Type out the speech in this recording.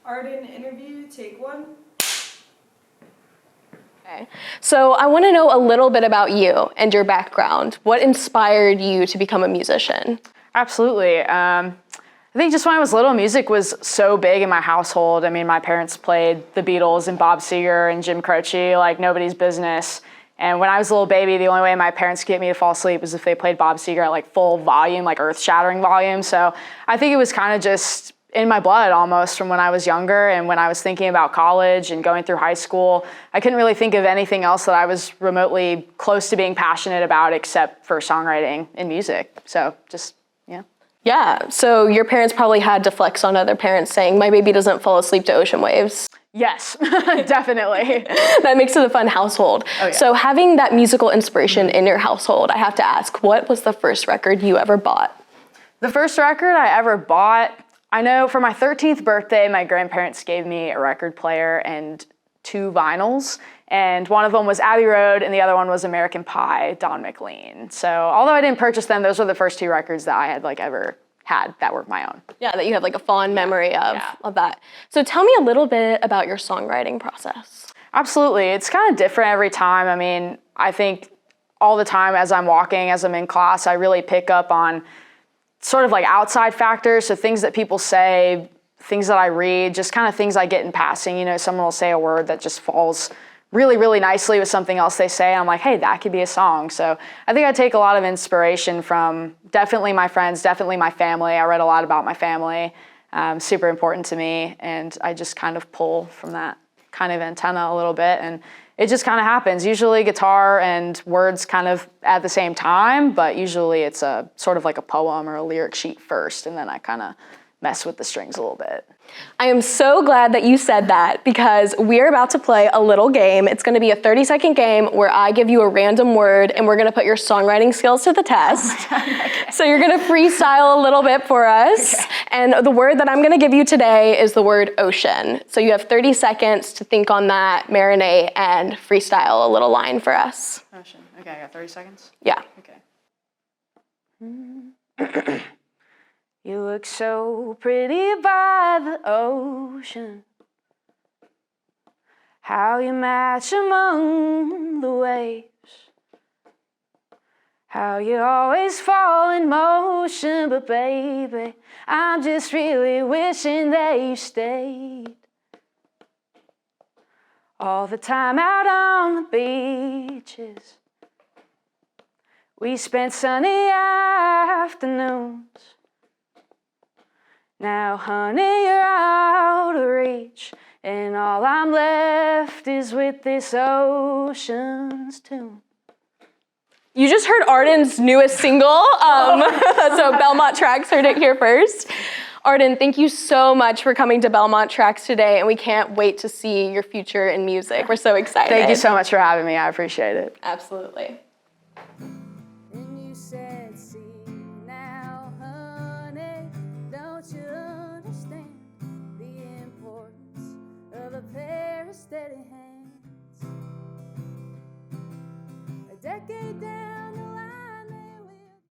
Arden interview, take 1. Okay. So I want to know a little bit about you and your background. What inspired you to become a musician? Absolutely. I think just when I was little, music was so big in my household. I mean, my parents played the Beatles and Bob Seger and Jim Croce like nobody's business. And when I was a little baby, the only way my parents could get me to fall asleep was if they played Bob Seger at like full volume, like earth-shattering volume. So I think it was kind of just in my blood almost from when I was younger. And when I was thinking about college and going through high school, I couldn't really think of anything else that I was remotely close to being passionate about except for songwriting and music. So just, yeah. Yeah, so your parents probably had to flex on other parents saying, my baby doesn't fall asleep to ocean waves. Yes, definitely. That makes it a fun household. Oh, yeah. So having that musical inspiration in your household, I have to ask, what was the first record you ever bought? The first record I ever bought, I know for my 13th birthday, my grandparents gave me a record player and 2 vinyls. And one of them was Abbey Road and the other one was American Pie, Don McLean. So although I didn't purchase them, those were the first 2 records that I had like ever had that were my own. Yeah, that you have like a fond memory of that. So tell me a little bit about your songwriting process. Absolutely, it's kind of different every time. I mean, I think all the time as I'm walking, as I'm in class, I really pick up on sort of like outside factors, so things that people say, things that I read, just kind of things I get in passing. You know, someone will say a word that just falls really, really nicely with something else they say. I'm like, hey, that could be a song. So I think I take a lot of inspiration from definitely my friends, definitely my family. I read a lot about my family, super important to me. And I just kind of pull from that kind of antenna a little bit. And it just kind of happens. Usually guitar and words kind of at the same time, but usually it's a sort of like a poem or a lyric sheet first. And then I kind of mess with the strings a little bit. I am so glad that you said that because we're about to play a little game. It's going to be a 30-second game where I give you a random word and we're going to put your songwriting skills to the test. Okay. So you're going to freestyle a little bit for us. Okay. And the word that I'm going to give you today is the word ocean. So you have 30 seconds to think on that, marinate, and freestyle a little line for us. Ocean. Okay, I got 30 seconds? Yeah. Okay. You look so pretty by the ocean. How you match among the waves. How you always fall in motion, but baby, I'm just really wishing that you stayed. All the time out on the beaches, we spent sunny afternoons. Now, honey, you're out of reach, and all I'm left is with this ocean's tune. You just heard Arden's newest single, so Belmont Tracks heard it here first. Arden, thank you so much for coming to Belmont Tracks today, and we can't wait to see your future in music. We're so excited. Thank you so much for having me. I appreciate it. Absolutely. And you said, see now, honey, don't you understand the importance of a pair of steady hands?